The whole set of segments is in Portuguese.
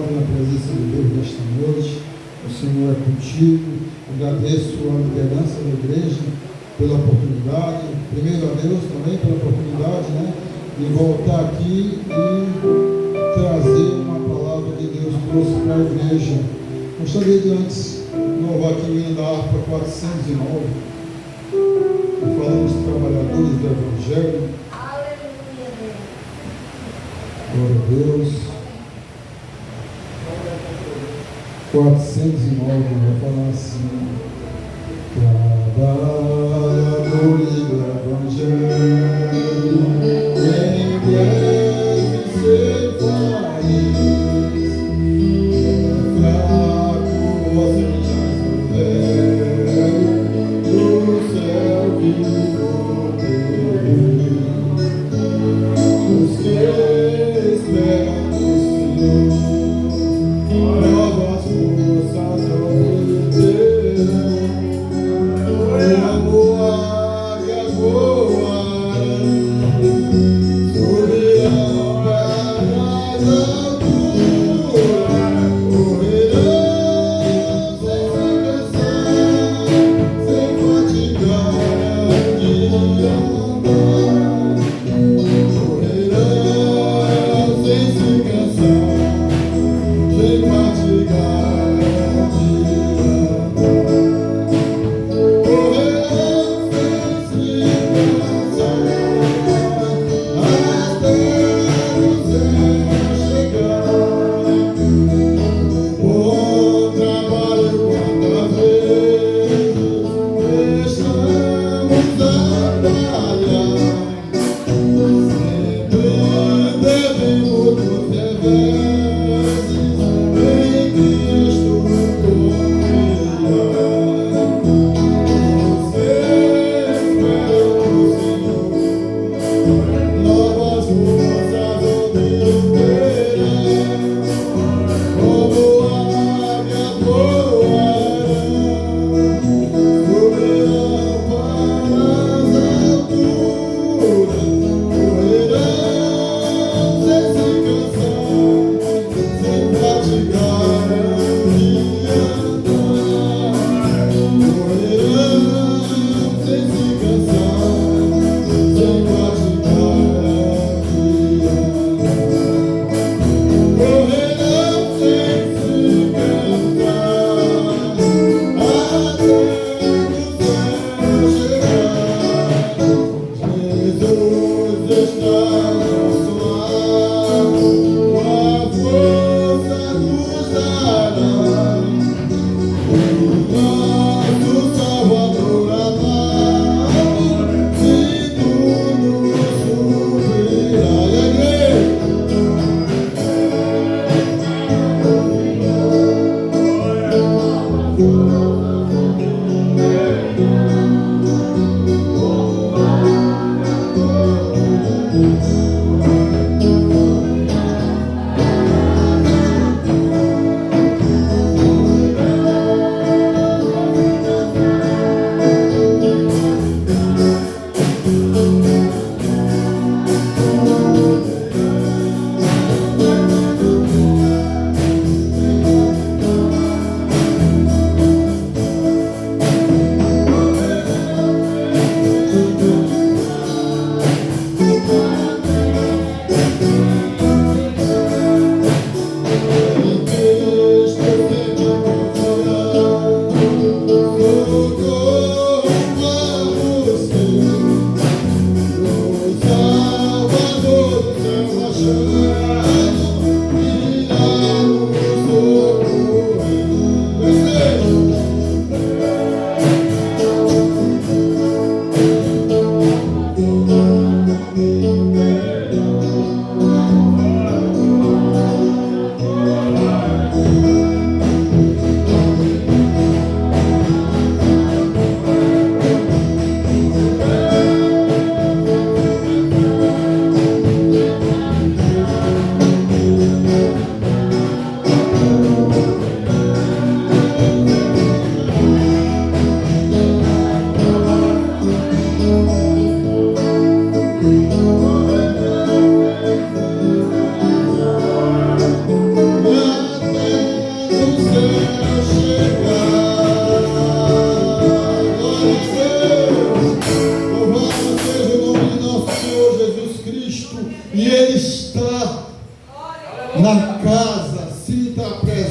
estamos na presença de Deus nesta noite. O Senhor é contigo. Agradeço a liderança da igreja pela oportunidade. Primeiro a Deus também pela oportunidade, de voltar aqui e trazer uma palavra que Deus trouxe para a igreja. Gostaria de antes louvar aqui o hino da harpa 409. Falamos de trabalhadores do Evangelho. Glória a Deus. 409 vai falar assim: trabalhadores do Evangelho, em breve ser feliz, fraco, você já velho, do céu vivo os que esperam no Senhor, novas forças obterão.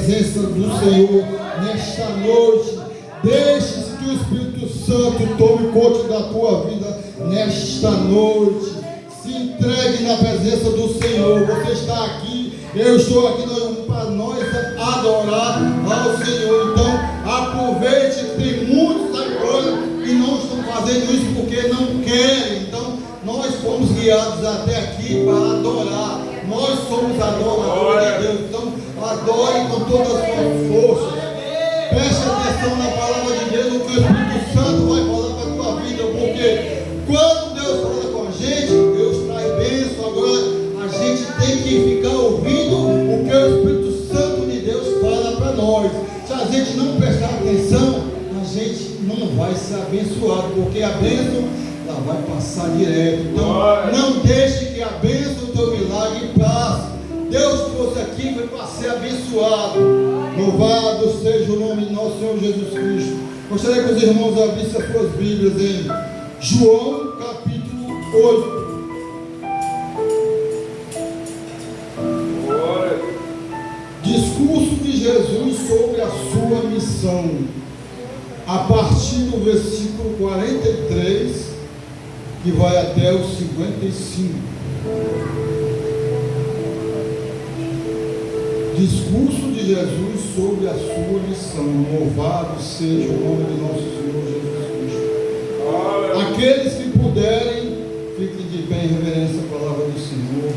presença do Senhor nesta noite. Deixe que o Espírito Santo tome conta da tua vida nesta noite. Se entregue na presença do Senhor. Você está aqui, eu estou aqui para nós adorar ao Senhor. Então aproveite que tem muitos agora que não estão fazendo isso porque não querem. Então nós fomos guiados até aqui para adorar. Nós somos adoradores de Deus. Então adore com todas as suas forças. Preste atenção na palavra de Deus, o que o Espírito Santo vai falar para a tua vida, porque quando Deus fala com a gente, Deus traz bênção. Agora a gente tem que ficar ouvindo o que o Espírito Santo de Deus fala para nós. Se a gente não prestar atenção, a gente não vai ser abençoado, porque a bênção ela vai passar direto. Então não deixe que a bênção do teu milagre passe. Deus trouxe aqui foi para ser abençoado. Louvado seja o nome de nosso Senhor Jesus Cristo. Gostaria que os irmãos abrissem as suas Bíblias em João capítulo 8. Discurso de Jesus sobre a sua missão, a partir do versículo 43, que vai até o 55. Discurso de Jesus sobre a sua missão. Louvado seja o nome de nosso Senhor Jesus Cristo. Aqueles que puderem, fiquem de pé em reverência à palavra do Senhor.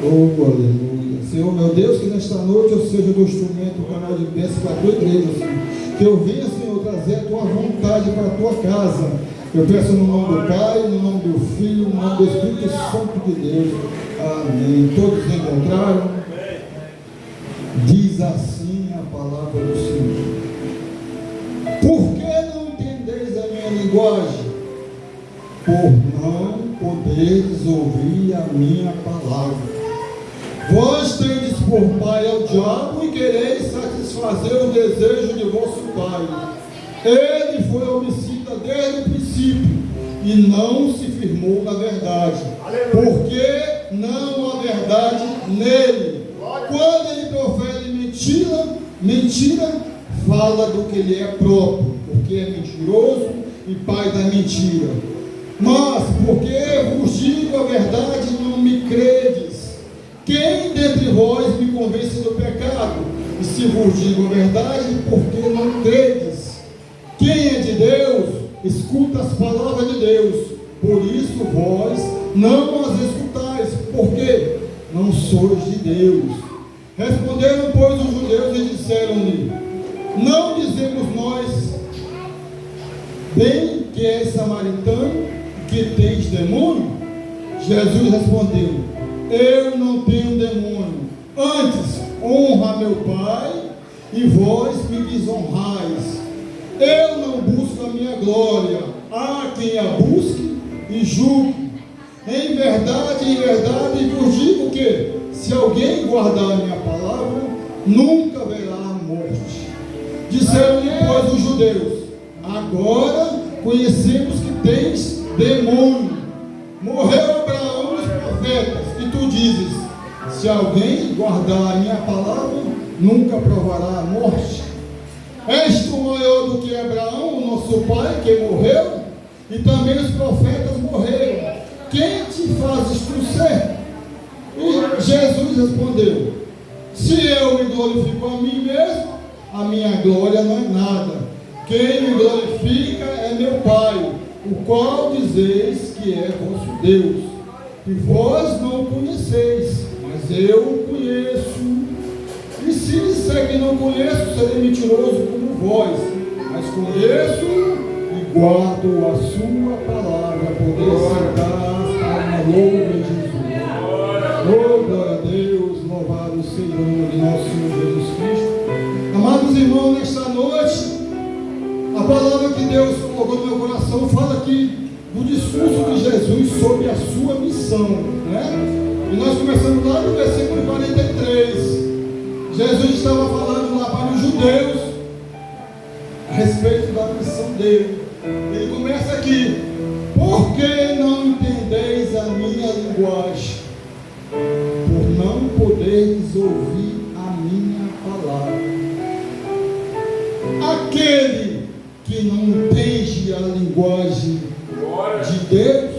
Oh, aleluia. Senhor, meu Deus, que nesta noite eu seja do instrumento, o canal de bênção para a tua igreja, Senhor. Que eu venha, Senhor, trazer a tua vontade para a tua casa. Eu peço no nome do Pai, no nome do Filho, no nome do Espírito Santo de Deus. Amém. Todos encontraram? Diz assim a palavra do Senhor. Por que não entendeis a minha linguagem? Por não poderes ouvir a minha palavra. Vós tendes por pai ao diabo e quereis satisfazer o desejo de vosso pai. Ele foi homicida desde o princípio e não se firmou na verdade, porque não há verdade nele. Quando ele profere mentira, fala do que lhe é próprio, porque é mentiroso e pai da mentira. Mas, porque vos digo a verdade, não me credes. Quem dentre vós me convence do pecado? E se vos digo a verdade, por que não credes? Quem é de Deus, escuta as palavras de Deus. Por isso vós não as escutais, porque não sois de Deus. Responderam, pois, os judeus e disseram-lhe: não dizemos nós bem que és samaritano, que tens demônio? Jesus respondeu: eu não tenho demônio, antes honra meu Pai, e vós me desonrais. Eu não busco a minha glória, há quem a busque e julgue. Em verdade vos digo que, se alguém guardar a minha palavra, nunca verá a morte. Disseram-lhe, pois, os judeus: agora conhecemos que tens demônio. Morreu Abraão e os profetas, e tu dizes: se alguém guardar a minha palavra, nunca provará a morte. És tu maior do que Abraão, o nosso pai, que morreu? E também os profetas morreram. Quem te fazes tu ser? E Jesus respondeu: se eu me glorifico a mim mesmo, a minha glória não é nada. Quem me glorifica é meu Pai, o qual dizeis que é vosso Deus. E vós não o conheceis, mas eu o conheço. E se disser que não conheço, serei mentiroso como vós. Mas conheço e guardo a sua palavra. Poder sentar para o nome de Jesus. Oh, glória a Deus, louvado seja o nome de nosso Senhor Jesus Cristo. Amados irmãos, nesta noite, a palavra que Deus colocou no meu coração fala aqui do discurso de Jesus sobre a sua missão, né? E nós começamos lá no versículo 43. Jesus estava falando lá para os judeus a respeito da missão dele. Ele começa aqui: por que não entendeis a minha linguagem? Por não poderes ouvir a a minha palavra. Aquele que não entende a linguagem de Deus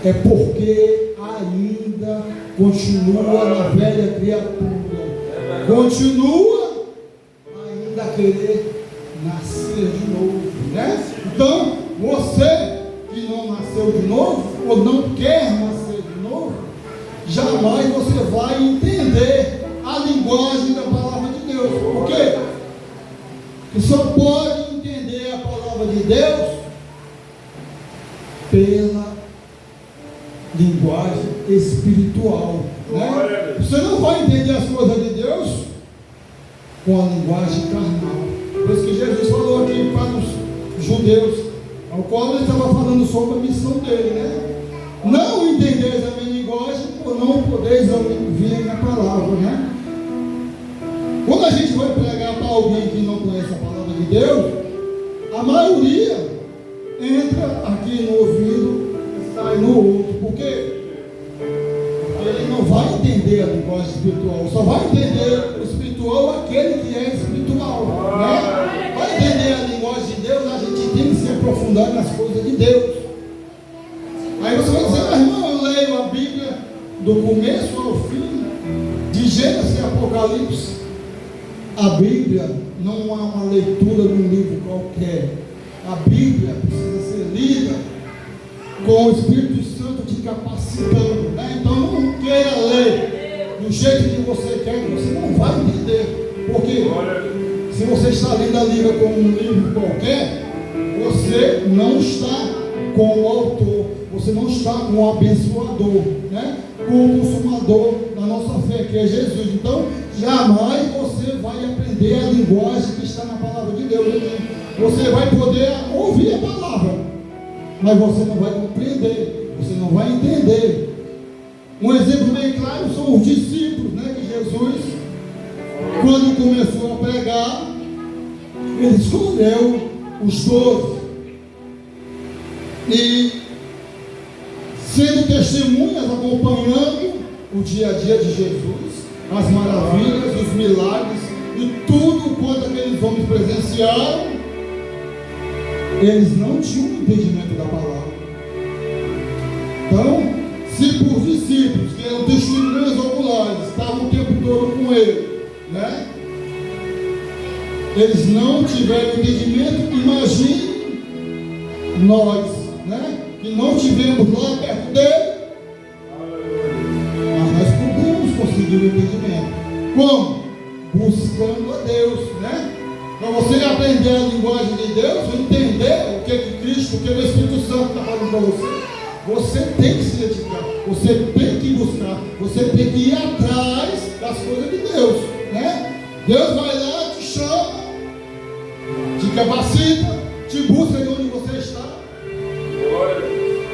é porque ainda continua na velha criatura, continua ainda a querer nascer de novo, né? Então, você que não nasceu de novo, ou não quer nascer de novo, jamais você vai entender a linguagem da palavra de Deus. Por quê? Você só pode entender a palavra de Deus pela linguagem espiritual, né? Você não vai entender as coisas de Deus com a linguagem carnal. Por isso que Jesus falou aqui para os judeus, ao qual ele estava falando sobre a missão dele, né? Não entendeis a minha linguagem, por não podeis ouvir a minha palavra, né? Quando a gente vai pregar para alguém que não conhece a palavra de Deus, a maioria entra aqui no ouvido e sai no outro. Por quê? Porque ele não vai entender a linguagem espiritual. Só vai entender o espiritual aquele que é espiritual, né? Para entender a linguagem de Deus, a gente tem que se aprofundar nas coisas de Deus. Aí você vai dizer, mas irmão, eu leio a Bíblia do começo ao fim, de Gênesis e Apocalipse. A Bíblia não é uma leitura de um livro qualquer. A Bíblia precisa ser lida com o Espírito Santo te capacitando, né? Então não queira ler do jeito que você quer, que você não vai entender. Porque se você está lendo a Bíblia como um livro qualquer, você não está com o autor, você não está com o abençoador, né? Com o consumador da nossa fé, que é Jesus. Então, jamais você vai aprender a linguagem que está na palavra de Deus. Você vai poder ouvir a palavra, mas você não vai compreender, você não vai entender. Um exemplo bem claro são os discípulos, né? Que Jesus, quando começou a pregar, ele escolheu os 12 e sendo testemunhas, acompanhando o dia a dia de Jesus, as maravilhas, os milagres e tudo quanto aqueles homens presenciaram, eles não tinham entendimento da palavra. Então, se por discípulos que eram testemunhas oculares estavam o tempo todo com ele, né? Eles não tiveram entendimento, imagine nós, né? Que não tivemos lá perto dele, mas nós podemos conseguir o entendimento. Como? Buscando a Deus, né? Para você aprender a linguagem de Deus, entender o que Cristo, o que o Espírito Santo está falando para você, você tem que se dedicar, você tem que buscar, você tem que ir atrás das coisas de Deus, né? Deus vai lá, te chama, te capacita, te busca de onde você está.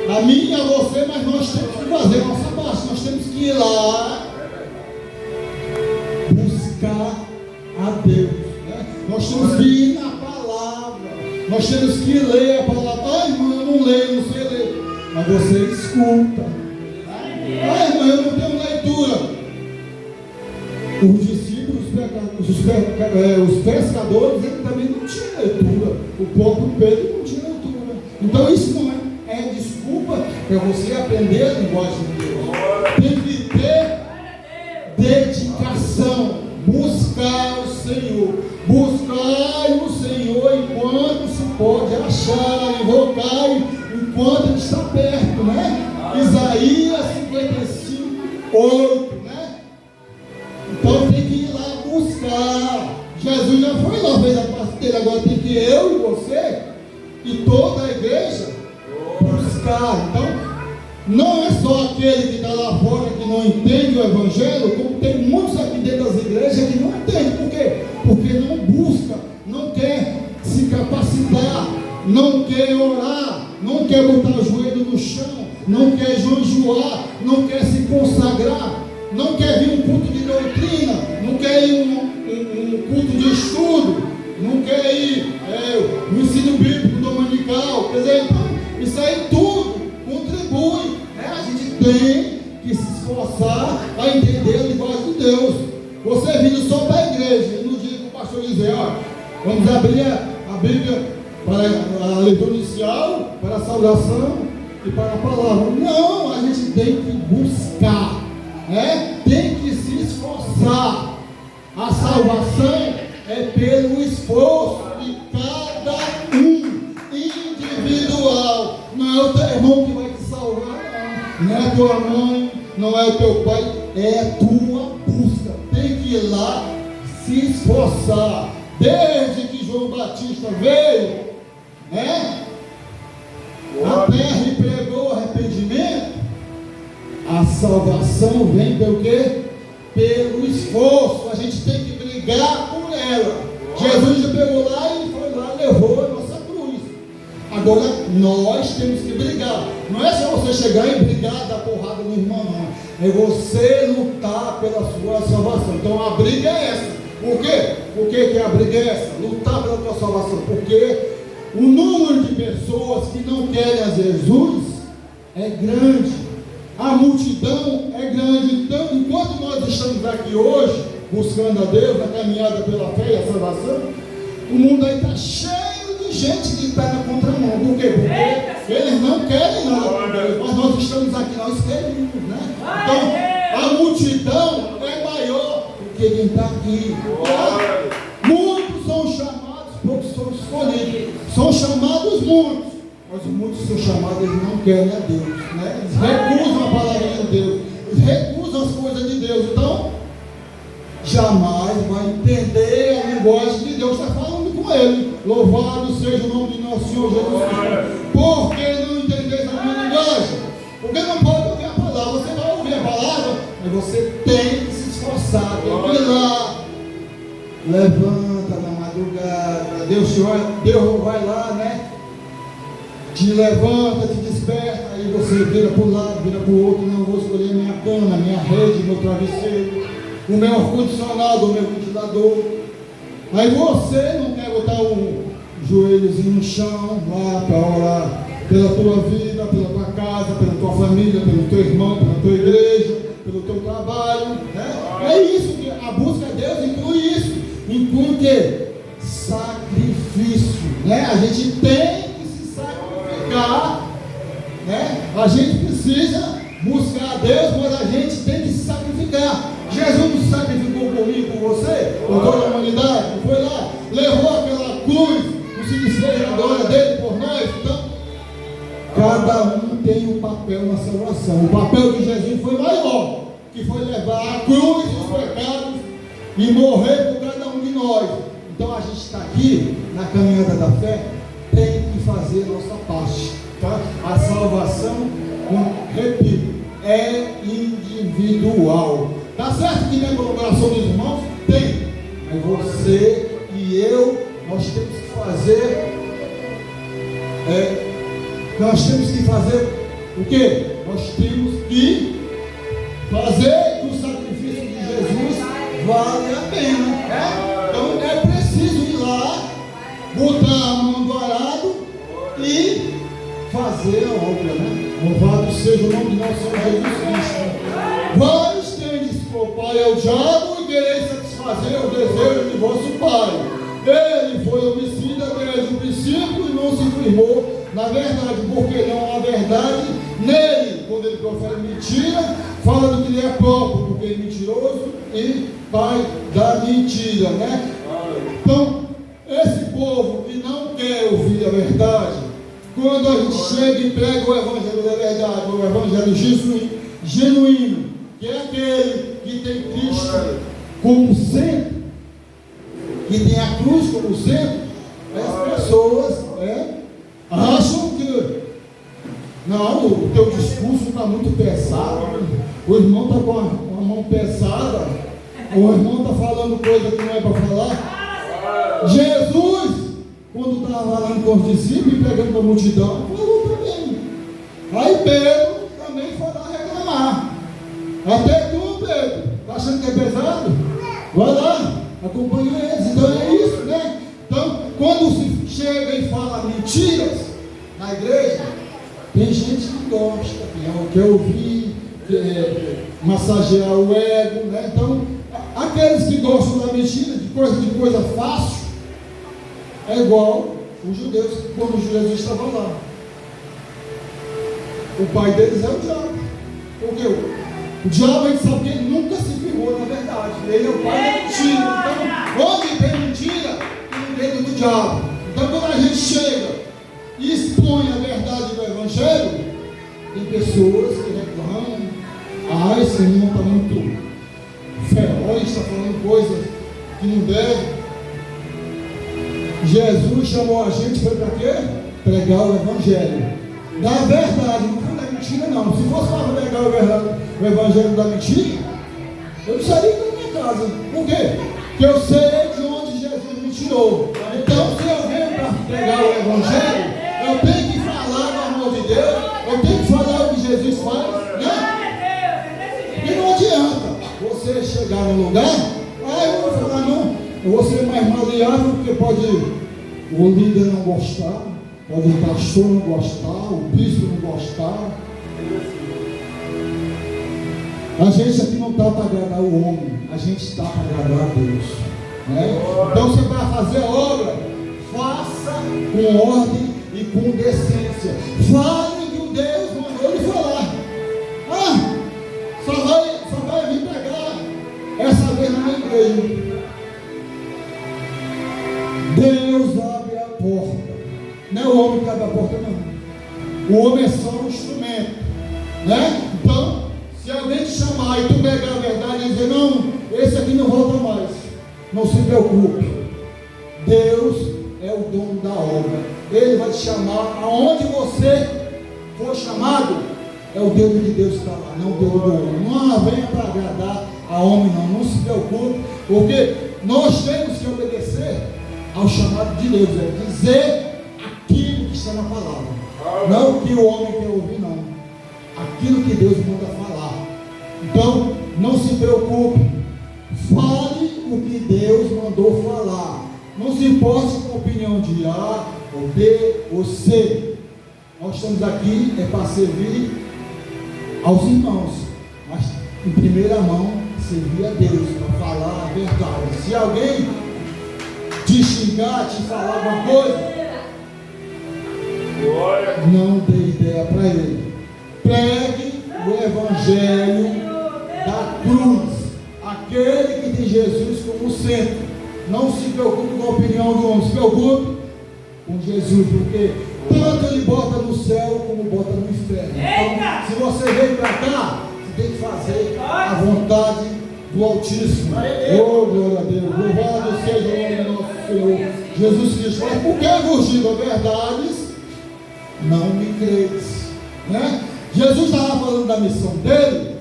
A mim e a você, mas nós temos que fazer a nossa parte, nós temos que ir lá buscar a Deus, né? Nós temos que ir na palavra, nós temos que ler a palavra. Ai, irmão, eu não leio, não sei ler, mas você escuta. Ai, irmão, eu não tenho leitura. Os discípulos, os pescadores, eles também não tinham leitura. O próprio Pedro não tinha leitura. Então isso não é desculpa para você aprender a linguagem de Deus. Tem que ter dedicação, buscar o Senhor, buscar o Senhor enquanto se pode achar, invocar enquanto ele está perto, né? Isaías 55, 8, né? Então tem que ir lá buscar. Jesus já foi lá, fez a parte dele, agora tem que eu e você e toda a igreja buscar. Então, não é só aquele que está lá fora que não entende o Evangelho, como tem muitos aqui dentro das igrejas que não entendem. Por quê? Porque não busca, não quer se capacitar, não quer orar, não quer botar o joelho no chão, não quer jejuar, não quer se consagrar, não quer vir um culto de doutrina, não quer ir um culto de estudo, não quer ir no ensino bíblico dominical. Quer dizer, então, isso aí tudo contribui, né? A gente tem que se esforçar a entender a linguagem de Deus. Você vindo só para a igreja, e no dia que o pastor dizer, ó, vamos abrir a Bíblia para a leitura inicial, para a saudação e para a palavra. Não, a gente tem que buscar, tem que se esforçar. A salvação é pelo esforço de cada um, individual. Não é o teu irmão que vai te salvar, não é a tua mãe, não é o teu pai, é a tua busca. Tem que ir lá se esforçar. Desde que João Batista veio, a terra e pregou arrependimento, a salvação vem pelo quê? Pelo esforço. A gente tem que brigar por ela. Jesus já pegou lá e foi lá, levou a nossa cruz. Agora nós temos que brigar. Não é só você chegar e brigar, dar porrada no irmão, não. É você lutar pela sua salvação. Então a briga é essa. Por quê? Por que a briga é essa? Lutar pela tua salvação. Porque o número de pessoas que não querem a Jesus é grande. A multidão é grande. Então, enquanto nós estamos aqui hoje, buscando a Deus, a caminhada pela fé e a salvação, o mundo aí está cheio de gente que está na contramão. Por quê? Porque eles não querem nada com Deus, mas nós estamos aqui, nós queremos, né? Então, a multidão é maior do que quem está aqui. Muitos são chamados, poucos são escolhidos. São chamados muitos, mas muitos são chamados, eles não querem a Deus, né? Eles recusam a palavra de Deus, eles recusam as coisas de Deus. Então, jamais vai entender a linguagem que Deus está falando com ele. Louvado seja o nome de nosso Senhor Jesus Cristo. Por que não entendeis a minha linguagem? Porque não pode ouvir a palavra. Você vai ouvir a palavra, mas você tem que se esforçar, tem que ir lá. Levanta na madrugada. Deus vai lá, né? Te levanta, te desperta. Aí você vira para um lado, vira para o outro. Não vou escolher minha cama, minha rede, meu travesseiro, o meu ar-condicionado, o meu ventilador. Aí você não quer botar o joelhozinho no chão lá para orar pela tua vida, pela tua casa, pela tua família, pelo teu irmão, pela tua igreja, pelo teu trabalho, né? É isso que a busca a Deus inclui isso. Inclui o quê? Sacrifício, né? A gente tem que se sacrificar, né? A gente precisa buscar a Deus, mas a gente tem que se sacrificar. Jesus não se sacrificou por mim, por você, por toda a humanidade, foi lá, levou aquela cruz, não se desfez a glória dele por nós. Então, cada um tem um papel na salvação. O papel de Jesus foi maior, que foi levar a cruz dos pecados e morrer por cada um de nós. Então a gente está aqui na caminhada da fé, tem que fazer a nossa parte, tá? A salvação, repito, é individual. Tá certo que tem a colaboração dos irmãos? Tem. Mas você e eu, nós temos que fazer. Nós temos que fazer o quê? Nós temos que fazer que o sacrifício de Jesus vale a pena. Então é preciso ir lá, botar a mão do arado e fazer a obra, né? Louvado seja o nome de nosso Senhor Jesus Cristo. Vários tendes por pai ao diabo e quereis satisfazer o desejo de vosso pai. Ele foi homicida desde o princípio e não se firmou na verdade, porque não há verdade nele. Quando ele profere mentira, fala do que lhe é próprio, porque ele é mentiroso e pai da mentira, né? Então, esse povo que não quer ouvir a verdade, quando a gente chega e prega o evangelho da verdade, o evangelho genuíno, que é aquele que tem Cristo como centro, que tem a cruz como centro, as pessoas acham que não, o teu discurso está muito pesado, o irmão está com a mão pesada, o irmão está falando coisa que não é para falar. Jesus, quando estava falando com os discípulos e pregando para a multidão, falou também. Aí Pedro também foi lá reclamar. Até tu, Pedro, está achando que é pesado? Vai lá, acompanha eles. Então é isso, né? Então, quando se chega e fala mentiras na igreja, tem gente que gosta, que quer ouvir, quer massagear o ego, né? Então, Aqueles que gostam da mentira, de coisa fácil, é igual os judeus, quando Jesus estava lá. O pai deles é o diabo. Porque o diabo, a gente sabe que ele nunca se firmou na verdade. Ele é o pai da mentira. Então, onde tem mentira, tem medo do diabo. Então, quando a gente chega e expõe a verdade do Evangelho, tem pessoas que reclamam: esse irmão está muito feroz, está falando coisas que não deve. Jesus chamou a gente, foi para quê? Pregar o Evangelho da verdade, não foi da mentira não. Se fosse para pregar o Evangelho da mentira, eu sairia da minha casa. Por quê? Porque eu sei de onde Jesus me tirou. Então, se eu venho para pregar o Evangelho, eu tenho que falar do amor de Deus, eu tenho que falar o que Jesus faz, né? E não adianta você chegar num lugar, eu vou falar não, eu vou ser mais maleável, porque pode o líder não gostar, pode o pastor não gostar, o bispo não gostar. A gente aqui não está para agradar o homem, a gente está para agradar a Deus, né? Então você vai fazer a obra, faça com ordem e com decência. Fale que o Deus mandou lhe falar. Só vai vir pregar essa vez na minha igreja. Deus abre a porta. Não é o homem que abre a porta, não. O homem é só um instrumento, né? Então, se alguém te chamar e tu pegar a verdade e dizer: não, esse aqui não volta mais, não se preocupe. Deus é o dono da obra. Ele vai te chamar aonde você for chamado. É o Deus de Deus que está lá, não o Deus do homem. Não venha para agradar a homem, não se preocupe, porque nós temos que obedecer ao chamado de Deus, é dizer aquilo que está na palavra, não o que o homem quer ouvir, não, aquilo que Deus manda falar. Então, não se preocupe, fale o que Deus mandou falar, não se importe com a opinião de A, ou B, ou C. Nós estamos aqui para servir aos irmãos, mas em primeira mão, servir a Deus, para falar a verdade. Se alguém te xingar, te falar alguma coisa, não dê ideia para ele. Pregue o Evangelho da cruz, aquele que tem Jesus como centro. Não se preocupe com a opinião do homem, se preocupe com Jesus, porque tanto ele bota no céu como bota no inferno. Então, se você veio para cá, você tem que fazer a vontade do Altíssimo. Oh, glória a Deus, louvado seja o nome do nosso Senhor Jesus Cristo. Mas por que vos digo verdades, não me credes, né? Jesus estava falando da missão dele,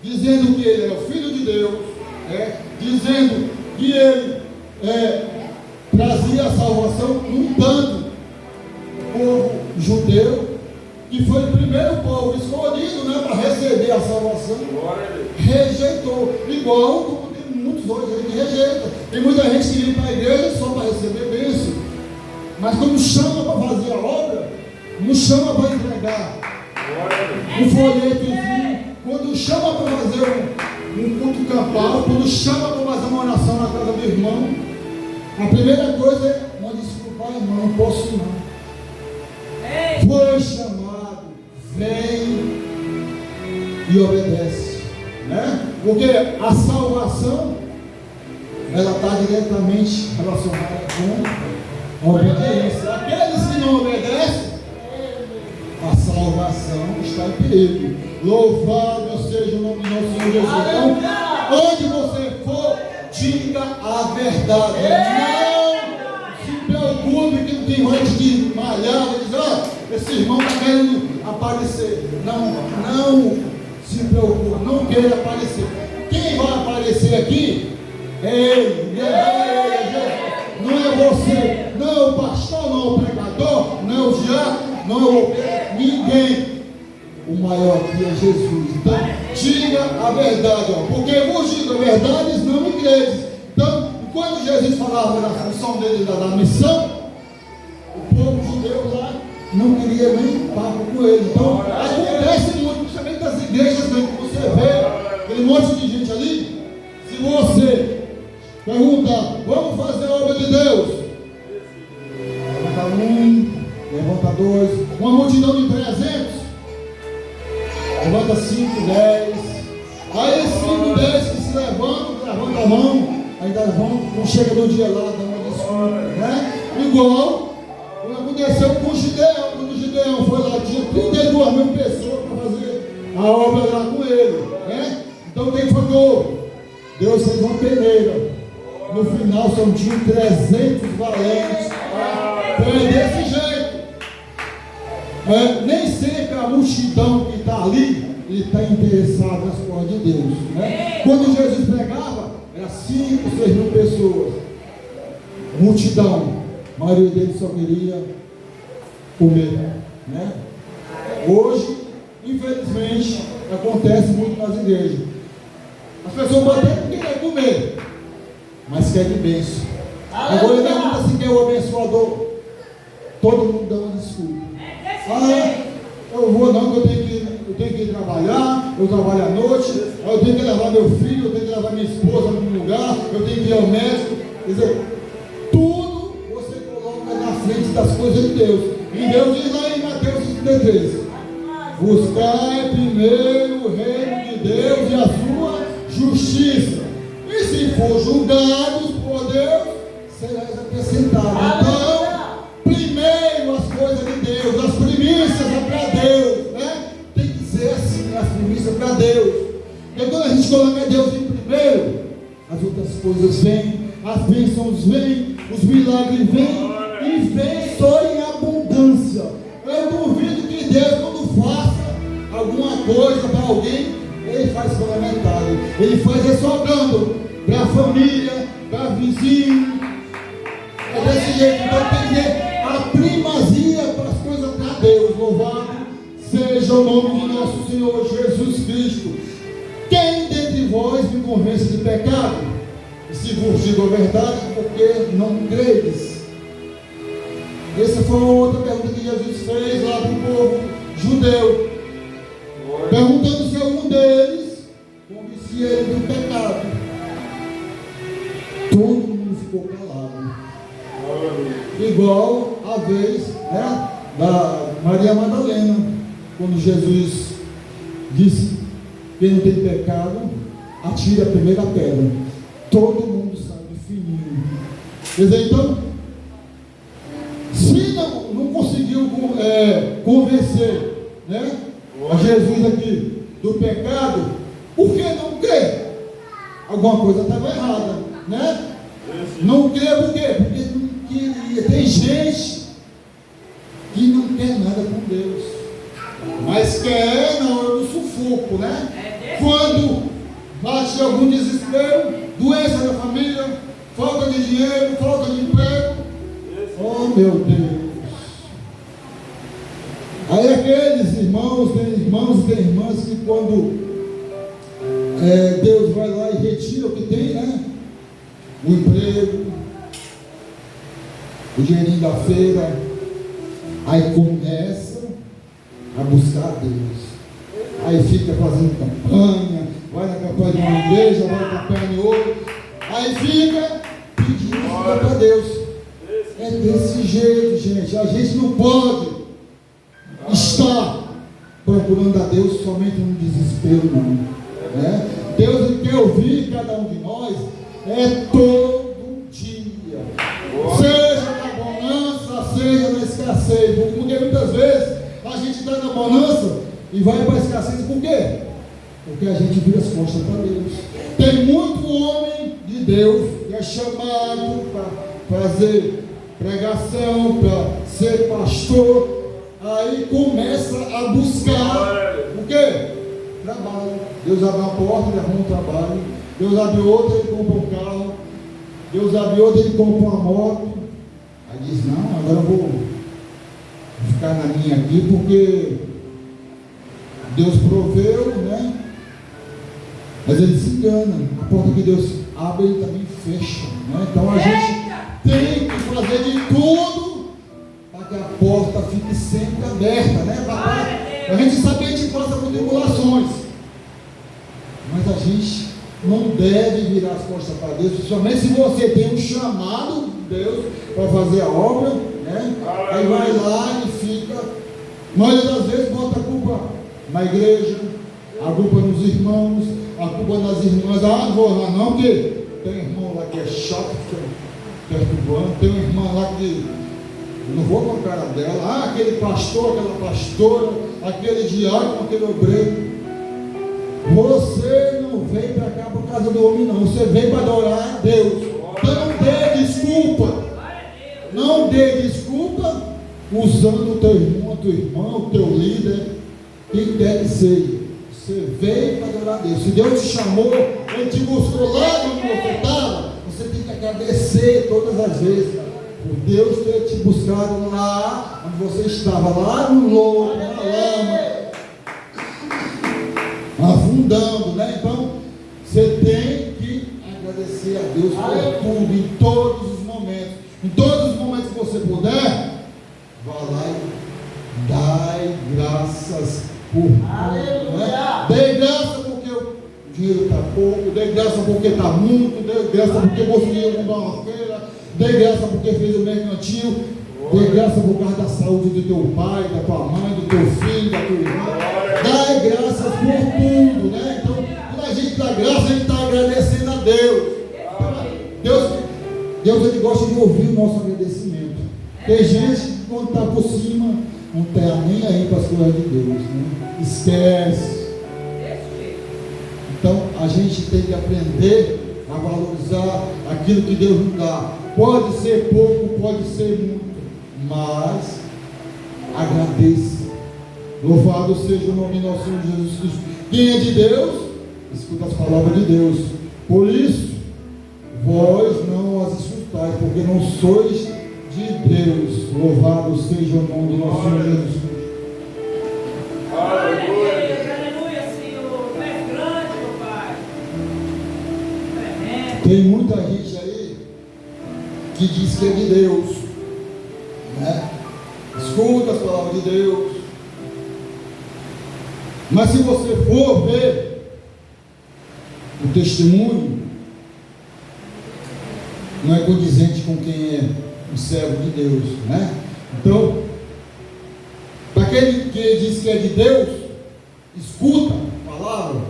dizendo que ele é o Filho de Deus, dizendo que ele trazia a salvação. No entanto, o povo judeu, que foi o primeiro povo escolhido, né, para receber a salvação, rejeitou, igual como tem muitos hoje que rejeitam. Tem muita gente que vem para a igreja só para receber bênção, mas quando chama para fazer a obra, não chama para entregar um folhetozinho, quando chama para fazer um culto campal, quando chama para fazer uma oração na casa do irmão, a primeira coisa é: mande desculpar, irmão, não posso não. Foi chamado, vem e obedece, né? Porque a salvação, ela está diretamente relacionada com a obediência. Aqueles que não obedecem, a salvação está em perigo. Louvado seja o nome do nosso Senhor Jesus. Então, onde você for, diga a verdade. Não se preocupe que não tem gente de malhar e diz: esse irmão está querendo aparecer. Não se preocupe, não queira aparecer. Quem vai aparecer aqui é ele, não é você, não é o pastor, não é o pregador, não é o diácono, não é ninguém. O maior aqui é Jesus. Então, diga a verdade, porque vos digo a verdade, não me credes. Então, quando Jesus falava da função dele, da missão, o povo judeu lá não queria nem papo com ele. Então, acontece muito, principalmente das igrejas, que você vê aquele monte de gente ali. Se você Pergunta: vamos fazer a obra de Deus? Levanta um, levanta dois, uma multidão de 300, levanta 5, 10. Aí 5, 10 que se levantam, levanta a mão, ainda vão, não chega no dia lá, dá uma desculpa, né? Igual aconteceu com o Gideão. Quando o Gideão foi lá, tinha 32 mil pessoas para fazer a obra lá com ele, né? Então quem falou? Deus fez uma peneira. No final só tinha 300 valentes. É desse jeito. Nem sempre a multidão que está ali está interessada nas coisas de Deus, né? Quando Jesus pregava, era 5, 6 mil pessoas. Multidão. A maioria deles só queria comer, né? Hoje, infelizmente, acontece muito nas igrejas. As pessoas podem querer comer, mas querem bênção. Agora ele pergunta se quer o abençoador. Todo mundo dá uma desculpa. Eu vou não, que eu tenho que ir trabalhar, eu trabalho à noite, eu tenho que levar meu filho, eu tenho que levar minha esposa para um lugar, eu tenho que ir ao médico. Quer dizer, tudo você coloca na frente das coisas de Deus. E Deus diz lá em Mateus 53: buscai primeiro o reino de Deus e a sua justiça, e se for julgados por Deus, serás acrescentado. Então, primeiro as coisas de Deus, as primícias é para Deus, né? Tem que ser assim, as primícias para Deus. E quando a gente coloca Deus em primeiro, as outras coisas vêm, as bênçãos vêm, os milagres vêm, e vem só em abundância. Eu duvido que Deus, quando faça alguma coisa para alguém, Ele faz complementário, Ele faz ressobrando para a família, para vizinho. É desse jeito. Então tem que ter a primazia para as coisas para Deus. Louvado seja o nome de nosso Senhor Jesus Cristo. Quem dentre vós me convence de pecado? E se vos digo a verdade, porque não credes. Essa foi outra pergunta que Jesus fez lá para o povo judeu, perguntando se algum deles convencia ele do pecado. Todo mundo ficou calado. Igual a vez, né, da Maria Madalena, quando Jesus disse: quem não tem pecado, atire a primeira pedra. Todo mundo sabe fininho. Quer dizer, então, se não conseguiu convencer, né, a Jesus aqui do pecado, por que não crê? Alguma coisa estava errada, né? Não crê por quê? Porque não queria. Tem gente que não quer nada com Deus, mas quer na hora do sufoco, né? Quando bate algum desespero, doença na família, falta de dinheiro, falta de emprego. Oh meu Deus! Aí aqueles irmãos, tem irmãos e tem irmãs que quando Deus vai lá e retira o que tem, né? O emprego, o dinheirinho da feira, aí começa a buscar Deus. Aí fica fazendo campanha, vai na campanha de uma igreja, vai na campanha de outra, aí fica pedindo ajuda para Deus. É desse jeito, gente. A gente não pode estar procurando a Deus somente no desespero, não. Né? Deus quer ouvir cada um de nós todo dia. Seja na bonança, seja na escassez. Porque muitas vezes a gente está na bonança e vai para a escassez. Por quê? Porque a gente vira as costas para Deus. Tem muito homem de Deus que é chamado para fazer pregação, para ser pastor, aí começa a buscar o quê? Trabalho. Deus abre uma porta, ele arruma um trabalho. Deus abre outra, ele compra um carro. Deus abre outra, ele compra uma moto. Aí diz: não, agora eu vou ficar na minha aqui, porque Deus proveu, né? Mas ele se engana. A porta que Deus abre, ele também fecha, né? Então a gente tem que fazer de tudo para que a porta fique sempre aberta, né? Para a gente saber que a gente passa por tribulações, mas a gente não deve virar as costas para Deus, principalmente se você tem um chamado de Deus para fazer a obra, né? Aí vai lá e fica, muitas das vezes bota a culpa na igreja, a culpa nos irmãos, a culpa nas irmãs. Não vou lá não, porque tem um irmão lá que é chato, fica perturbando, tem uma irmã lá que não vou com a cara dela, aquele pastor, aquela pastora, aquele diácono, aquele obreiro. Você não veio para cá por causa do homem, não. Você veio para adorar a Deus. Então não dê desculpa. Não dê desculpa usando o teu irmão, a tua irmã, o teu líder, quem quer que seja. Você veio para adorar a Deus. Se Deus te chamou, Ele te buscou lá onde você estava, você tem que agradecer todas as vezes por Deus ter te buscado lá onde você estava, lá no lodo, na lama, afundando, né? Então, você tem que agradecer a Deus por tudo, em todos os momentos. Em todos os momentos que você puder, vá lá e dai graças por tudo, né? Dê graça porque o dinheiro está pouco, dê graça porque está muito, dê graça porque conseguiu comprar uma feira, dê graça porque fez o mercantil, dê graça por causa da saúde do teu pai, da tua mãe, do teu filho, da tua irmã. Dai graças por tudo, né? Então, quando a gente dá graça, a gente está agradecendo a Deus. Deus ele gosta de ouvir o nosso agradecimento. Tem gente que quando está por cima, não está nem aí para as coisas de Deus, né? Esquece. Então, a gente tem que aprender a valorizar aquilo que Deus nos dá. Pode ser pouco, pode ser muito, mas agradeça. Louvado seja o nome do nosso Senhor Jesus Cristo. Quem é de Deus, escuta as palavras de Deus. Por isso, vós não as escutais, porque não sois de Deus. Louvado seja o nome do nosso Senhor Jesus Cristo. Aleluia, aleluia, Senhor. Tu és grande, meu Pai. Tem muita gente aí que diz que é de Deus, né? Escuta as palavras de Deus. Mas se você for ver o testemunho, não é condizente com quem é um servo de Deus, né? Então, para aquele que diz que é de Deus, escuta a palavra,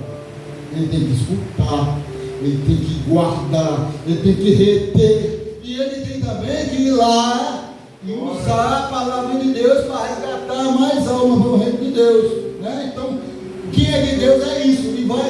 ele tem que escutar, ele tem que guardar, ele tem que reter, e ele tem também que ir lá e usar a palavra de Deus para resgatar mais alma para o reino de Deus, né? Então, quem é de Deus é isso, e vai lá.